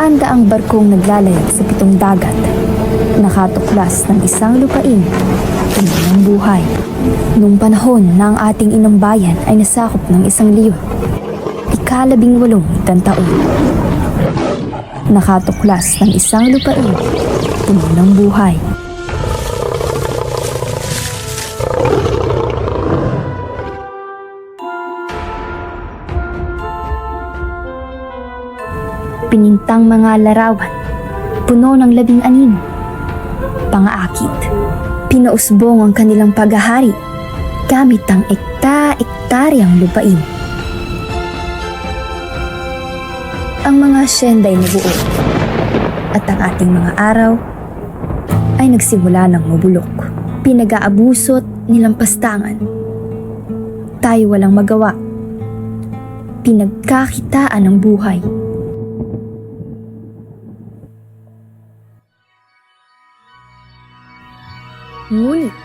Daan-daang barkong naglalayag sa pitong dagat, nakatuklas ng isang lupain, puno ng buhay. Nung panahon na ang ating inang bayan ay nasakop ng isang leon, ika-18 itang taon. Nakatuklas ng isang lupain, puno ng buhay. Pinintang mga larawan, puno ng 16. Pangaakit, pinausbong ang kanilang paghahari gamit ang ekta-ektaryang lupain. Ang mga syenday nabuo at ang ating mga araw ay nagsimula ng mabulok. Pinag-aabusot nilang pastangan. Tayo walang magawa. Pinagkakitaan ng buhay. Ngunit,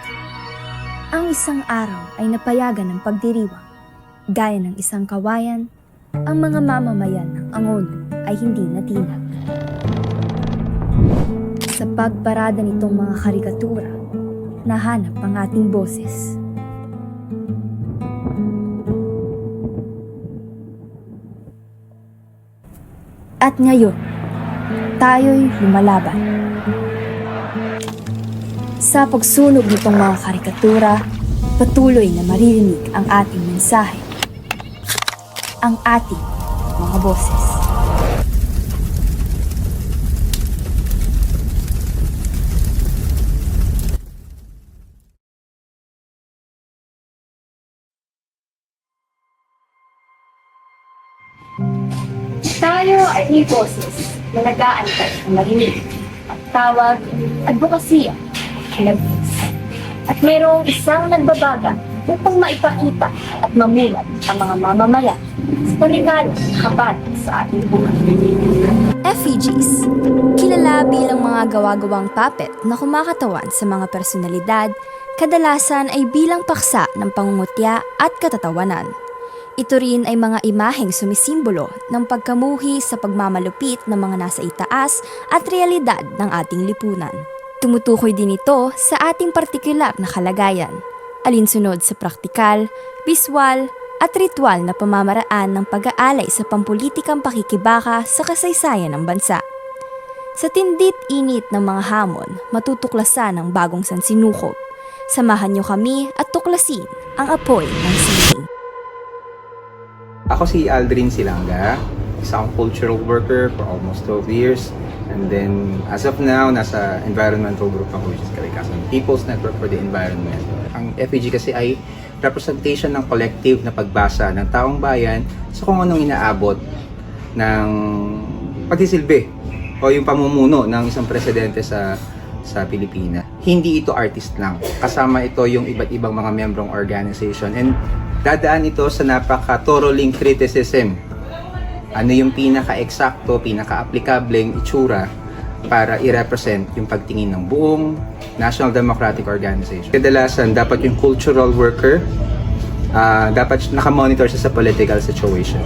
ang isang araw ay napayagan ng pagdiriwang. Gaya ng isang kawayan, ang mga mamamayan ng Angono ay hindi natinag. Sa pagparada nitong mga karikatura, nahanap ang ating boses. At ngayon, tayo'y lumalaban. Sa pagsunog nitong mga karikatura, patuloy na maririnig ang ating mensahe, ang ating mga boses. Tayo ay may boses na nag-aantay ng marinig, pagtawag, advokasya, labis. At mayroong isang nagbabaga upang maipakita at mamulat ang mga mamamayan sa panigalang kapat sa ating buhay. Effigies, kilala bilang mga gawa-gawang puppet na kumakatawan sa mga personalidad, kadalasan ay bilang paksa ng pangungutya at katatawanan. Ito rin ay mga imaheng sumisimbolo ng pagkamuhi sa pagmamalupit ng mga nasa itaas at realidad ng ating lipunan. Tumutukoy din ito sa ating partikular na kalagayan, alinsunod sa praktikal, biswal, at ritual na pamamaraan ng pag-aalay sa pampulitikang pakikibaka sa kasaysayan ng bansa. Sa tindit-init ng mga hamon, matutuklasan ang bagong sansinukob. Samahan niyo kami at tuklasin ang apoy ng sining. Ako si Aldrin Silanga, isang cultural worker for almost 12 years. And then, as of now, nasa environmental group ako, which is Kalikasan People's Network for the Environment. Ang FEG kasi ay representation ng collective na pagbasa ng taong bayan sa kung anong inaabot ng pagsisilbi o yung pamumuno ng isang presidente sa Pilipinas. Hindi ito artist lang. Kasama ito yung iba't ibang mga membrong organization. And dadaan ito sa napaka-thoroughly criticism. Ano yung pinaka-eksakto, pinaka-applikableng itsura para i-represent yung pagtingin ng buong National Democratic Organization. Kadalasan, dapat yung cultural worker, dapat nakamonitor siya sa political situation.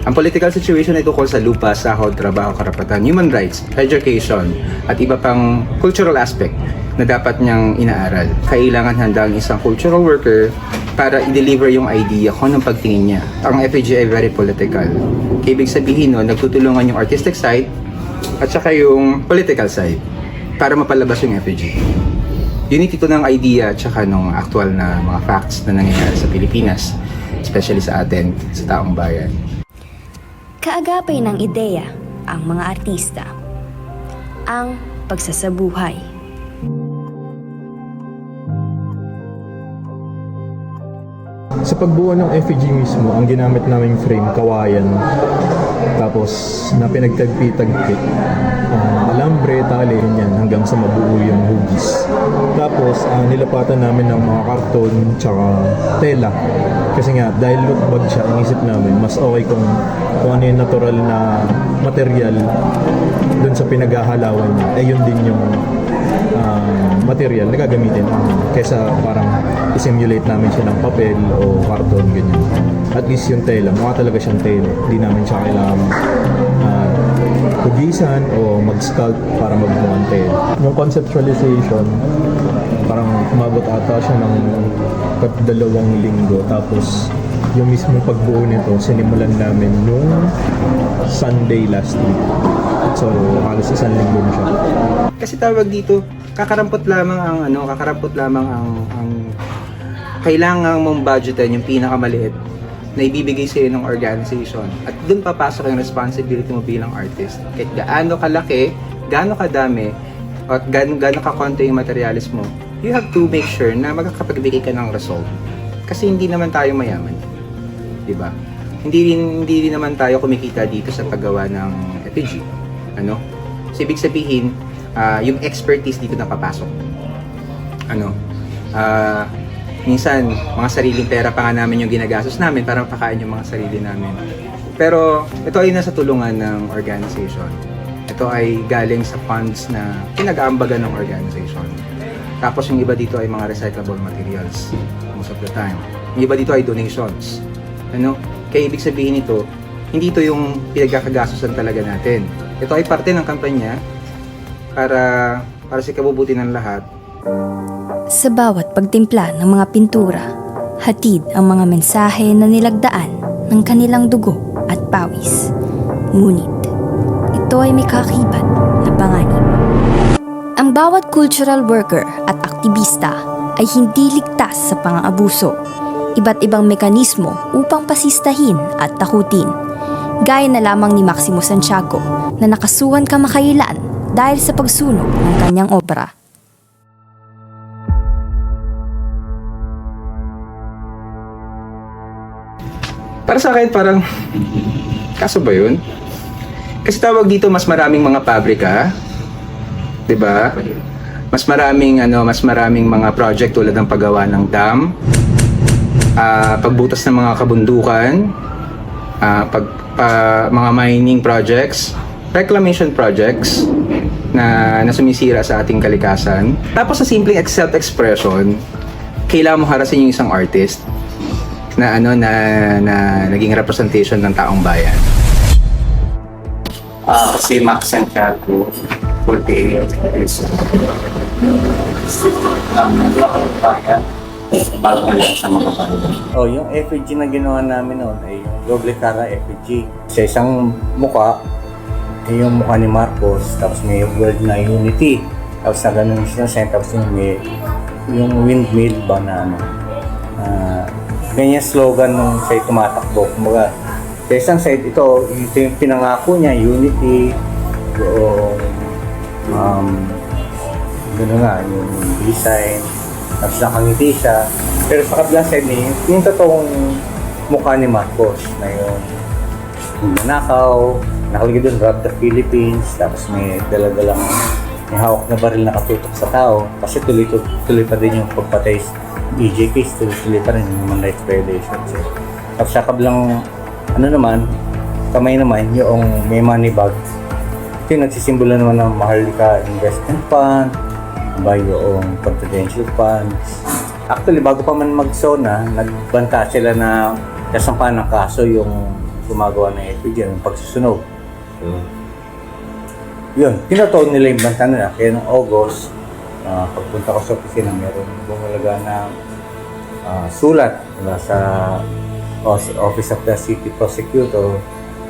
Ang political situation ay tungkol sa lupa, sahod, trabaho, karapatan, human rights, education, at iba pang cultural aspect na dapat niyang inaaral. Kailangan handa ang isang cultural worker para i-deliver yung idea kung anong pagtingin niya. Ang FEG ay very political. Ibig sabihin nun, nagtutulungan yung artistic side at saka yung political side para mapalabas yung FEG. Unit ito ng idea at saka ng actual na mga facts na nangyayari sa Pilipinas, especially sa atin, sa taong bayan. Kaagapay ng ideya ang mga artista, ang pagsasabuhay. Sa pagbuo ng FEG mismo, ang ginamit naming frame, kawayan, tapos na pinagtagpi-tagpi, alambre, tali, yan, hanggang sa mabuo yung hugis. Tapos, nilapatan namin ng mga karton, tsaka tela. Kasi nga, dahil look bag siya, inisip namin, mas okay kung ano yung natural na material dun sa pinaghahalawan niya. Yun din yung material na gagamitin namin. Kaysa parang i-simulate namin siya ng papel o karton, ganyan. At least yung tela, mukha talaga siyang tela. Hindi namin siya kailangan hugisan o mag-sculpt para magmonte. Yung conceptualization, parang umabot ata siya ng 2 linggo. Tapos yung mismo pagbuo nito, sinimulan namin nung Sunday last week. So, halos 1 linggo na siya. Kasi tawag dito, kakarampot lamang ang kailangan mong budgetan yung pinakamaliit na ibibigay sa'yo ng organization. At dun papasok yung responsibility mo bilang artist. Kahit gaano kalaki, gaano kadami, at gaano kakonti yung materialis mo, you have to make sure na magkakapagbigay ka ng result. Kasi hindi naman tayo mayaman. Diba? Hindi rin naman tayo kumikita dito sa paggawa ng effigy. Ano? So, ibig sabihin, yung expertise dito napapasok. Minsan, mga sariling pera pa nga namin yung ginagastos namin para mapakain yung mga sarili namin. Pero, ito ay nasa tulungan ng organization. Ito ay galing sa funds na pinag-aambagan ng organization. Tapos yung iba dito ay mga recyclable materials most of the time. Yung iba dito ay donations. Kaya ibig sabihin nito, hindi ito yung pinagkakagastosan talaga natin. Ito ay parte ng kampanya para sa kabubuti ng lahat. Sa bawat pagtimpla ng mga pintura, hatid ang mga mensahe na nilagdaan ng kanilang dugo at pawis. Ngunit, ito ay may kakibat na panganib. Ang bawat cultural worker at aktivista ay hindi ligtas sa pang-aabuso. Iba't ibang mekanismo upang pasistahin at takutin. Gaya na lamang ni Maximo Santiago na nakasuhan kamakailan dahil sa pagsunog ng kanyang obra. Para sa akin, parang, kaso ba yun? Kasi tawag dito, mas maraming mga pabrika, 'di ba? Mas maraming mga project tulad ng paggawa ng dam, pagbutas ng mga kabundukan, mga mining projects, reclamation projects na sumisira sa ating kalikasan. Tapos sa simpleng self-expression, kailangan mo harasin yung isang artist na naging representation ng taong bayan. Si Max Santiago, 48 years old. Bayan, para sa mga bayan. Yung effigy na ginawa namin noon ay yung doble cara effigy. Sa isang mukha, yung mukha ni Marcos, tapos may word na unity. Tapos na ganun siya, tapos yung windmill ba na ganyan slogan nung sa'y tumatakbo. Kumbaga, sa isang side, ito yung pinangako niya, unity, gano'n nga, yung design, tapos nakangiti siya. Pero sa kabilang side niya, yung totoong mukha ni Marcos, na yung nanakaw, nakalagay doon, Rob the Philippines, tapos may dala-dalang, may hawak na baril na katutok sa tao, kasi tuloy pa din yung pagpatay EJ case, tuloy pa rin yung human rights violations. Tapos sa kabilang, kamay naman, yung may money bag. Ito yung nagsisimbolo naman ng Maharlika Investment Fund, yung confidential funds. Actually, bago pa man mag-SONA, nagbanta sila na kasampahan ng kaso yung gumagawa ng effigy, yung pagsusunog. Yun, tinatawag nila yung banta nila. Kaya noong August, pagpunta ko sa opisina, meron bumalaga na sulat mula sa Office of the City Prosecutor.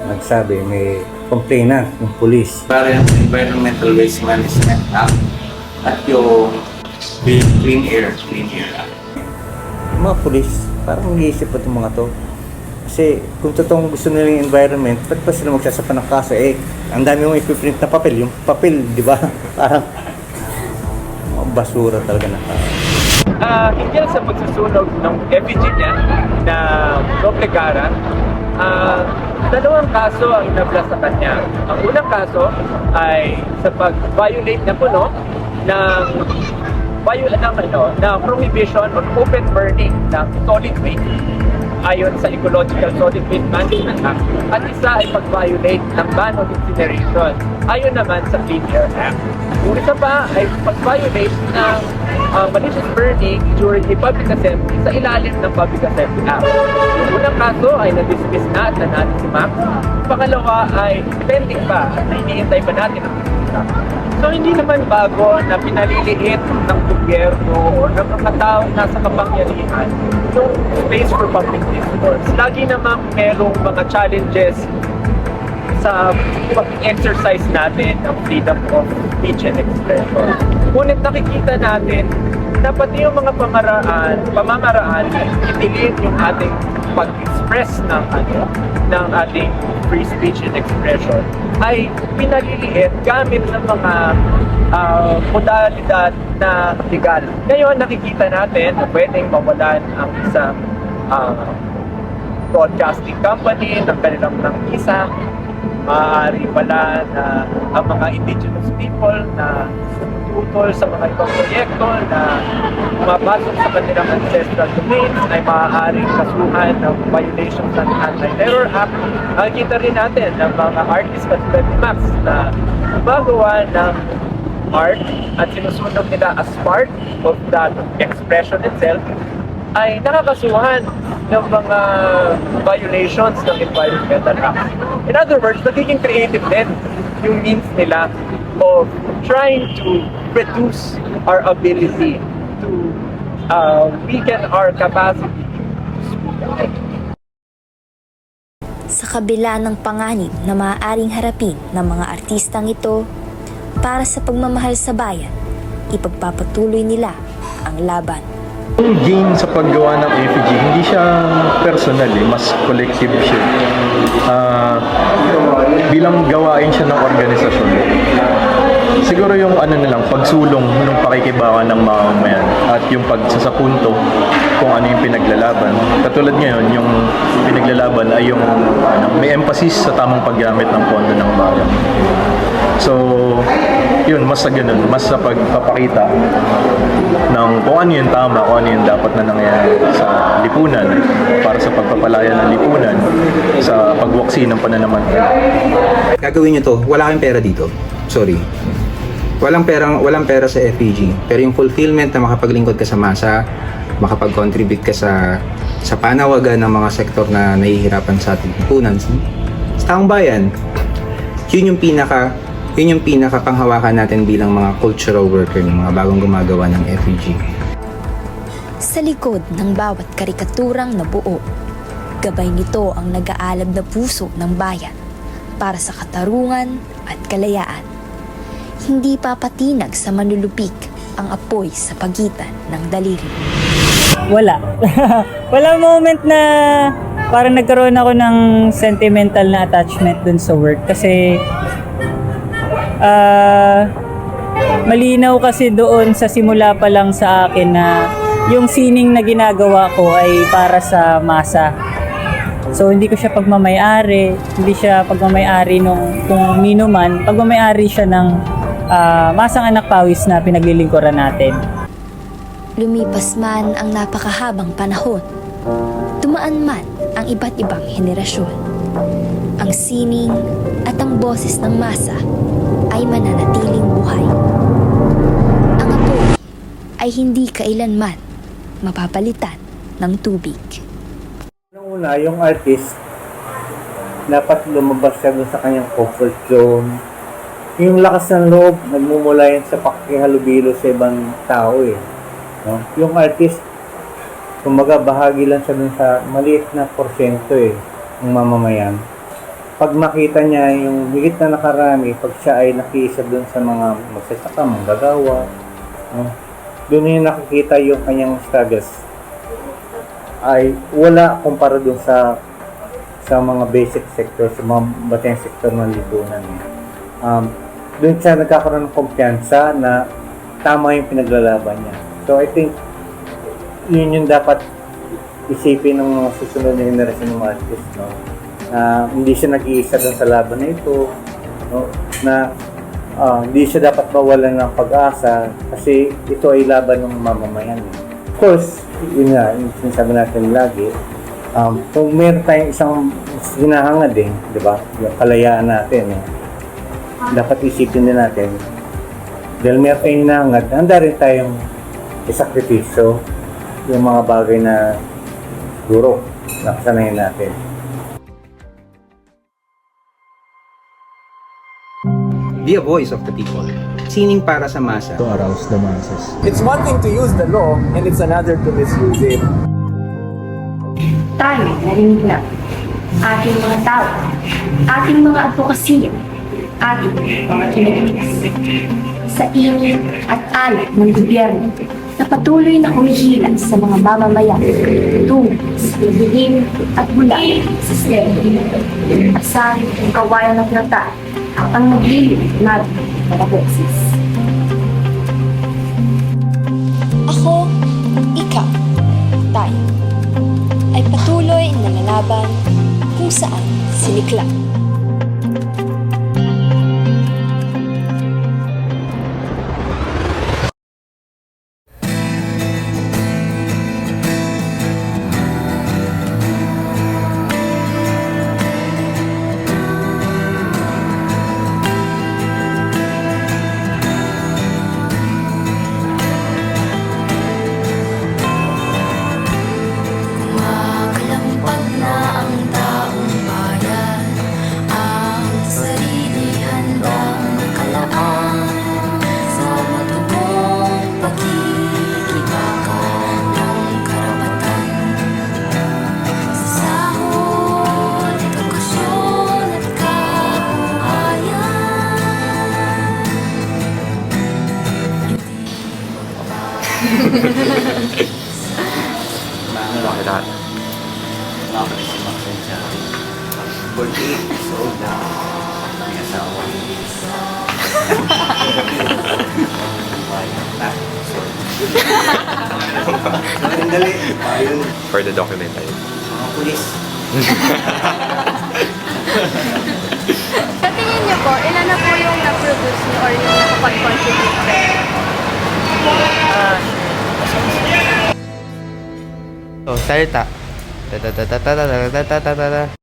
Nagsabi may complainant yung police. Para yung Environmental Waste Management Act at yung Clean Air Act. Yung mga police, parang nag-iisip pa itong mga to. Kasi kung totoong gusto nila yung environment, ba't pa sila magsasapa ng kaso? Ang dami mong ipiprint na papel. Yung papel, di ba? Parang basura talaga na tao. Hinggil sa pagsusunog ng effigy niya na doble cara, dalawang kaso ang inabla sa kanya. Ang unang kaso ay sa pag-violate na puno ng prohibition on open burning ng solid waste. ayon sa Ecological Solid Waste Management Act at isa ay pag-violate ng ban on incineration ayon naman sa Clean Air Act. Yung isa pa ay pag-violate ng malicious burning during a public assembly sa ilalim ng Public Assembly Act. Yung unang kaso ay na-dismiss na at nanalo si Max. Pangalawa ay pending pa at hinihintay pa natin ang resulta. So hindi naman bago na pinaliliit ng gobyerno o ng mga taong nasa kapangyarihan yung space for public discourse. Lagi namang merong mga challenges sa pag-exercise natin ng freedom of speech and expression. Ngunit nakikita natin na pati yung mga pamamaraan ay itilin yung ating pag-express ng ating free speech and expression ay pinaliliit gamit ng mga modalidad na legal. Ngayon nakikita natin na pwedeng mawalan ang isang broadcasting company ng kanilang prangkisa. Maaari pala na ang mga indigenous people na tutol sa mga ibang proyekto na pumapasok sa kanilang ancestral domains ay maaaring kasuhan ng violations ng Anti-Terror Act. Nakikita rin natin ng mga artists katulad ni Max na gumagawa ng art at sinusunog nila as part of that expression itself ay nakakasuhan ng mga violations ng Environmental Act. In other words, nagiging creative din yung means nila of trying to reduce our ability to weaken our capacity to speak out. Sa kabila ng panganib na maaaring harapin ng mga artistang ito, para sa pagmamahal sa bayan, ipagpapatuloy nila ang laban. Yung gain sa paggawa ng effigy, hindi siya personal mas collective siya. Bilang gawain siya ng organisasyon. Siguro yung pagsulong ng pakikibangan ng mamamayan at yung pagsasapunto kung ano yung pinaglalaban. Katulad ngayon, yung pinaglalaban ay yung may emphasis sa tamang paggamit ng pondo ng bayan. So, yun, mas sa ganun, mas sa pagpapakita ng kung ano yung tama, kung ano yung dapat na nangyayari sa lipunan para sa pagpapalaya ng lipunan sa pagwaksi ng pananampalataya. Gagawin nyo to, wala kayong pera dito. Sorry. Walang pera sa FPG. Pero yung fulfillment na makapaglingkod ka sa masa, makapag-contribute ka sa panawagan ng mga sektor na nahihirapan sa ating lipunan, sa taong bayan, yun yung pinakapanghawakan natin bilang mga cultural worker, ng mga bagong gumagawa ng FEG. Sa likod ng bawat karikaturang nabuo, gabay nito ang nag-aalab na puso ng bayan para sa katarungan at kalayaan. Hindi papatinag sa manlulupik ang apoy sa pagitan ng daliri. Wala. Wala moment na parang nagkaroon ako ng sentimental na attachment dun sa work kasi malinaw kasi doon sa simula pa lang sa akin na yung sining na ginagawa ko ay para sa masa. So hindi ko siya pagmamay-ari, hindi siya pagmamay-ari nung kung nino man, pagmamay-ari siya ng masang anak pawis na pinaglilingkuran natin. Lumipas man ang napakahabang panahon, dumaan man ang iba't ibang henerasyon. Ang sining at ang boses ng masa ay mananatiling buhay. Ang apoy ay hindi kailanman mapapalitan ng tubig. Una, yung artist, dapat lumabas siya sa kanyang comfort zone. Yung lakas ng loob, nagmumula yan sa pakihalubilo sa ibang tao eh. No? Yung artist, kumbaga bahagi lang siya dun sa maliit na porsyento eh, ng mamamayan. Pag makita niya yung higit na nakarami, pag siya ay nakiisa dun sa mga magsasaka, manggagawa, no? Doon yung nakikita yung kanyang struggles ay wala kumpara dun sa mga basic sector, sa mga batang sector ng lipunan. Doon siya nagkakaroon ng kumpiyansa na tama yung pinaglalaban niya. So I think yun yung dapat isipin ng mga susunod na generasyon ng artist, no? Hindi siya nag-iisa doon sa laban na ito, no? Na hindi siya dapat mawalan ng pag-asa kasi ito ay laban ng mamamayan. Of course, yun nga, yung sinasabi natin lagi, Kung meron tayong isang hinahangad di ba? Yung kalayaan natin, dapat isipin din natin. Dahil meron tayong hinahangad, handa rin tayong isakripisyo yung mga bagay na siguro nakasanayin natin. Be a voice of the people. Sining para sa masa. To arouse the masses. It's one thing to use the law and it's another to misuse it. Tayo, narinig na. Ating mga tao, ating mga advokasya, ating mga kinikilis. Sa init at alat ng gobyerno na patuloy na humihila sa mga mamamayan tungo sa dilim at bula sa sistema. At sa kawayan ng pinatay, ang naglilip natin mga boses. Ako, ikaw, tayo, ay patuloy na lalaban kung saan sinikla. Makalampag na ang taong bayan, ang sarili handang nakalaan sa matubong pagkikibaka ng karapatan. Sa sahod, edukasyon at kabuhayan. Lahat. Si Maxine siya. 48 years old na. May asawa. Dali. Ayun. For the documentary. Mga pulis. Sa tingin niyo po, ilan na po yung na-produce niyo or yung nakapag-contribute? Oh, salita. Ta ta ta ta ta ta ta ta ta ta ta.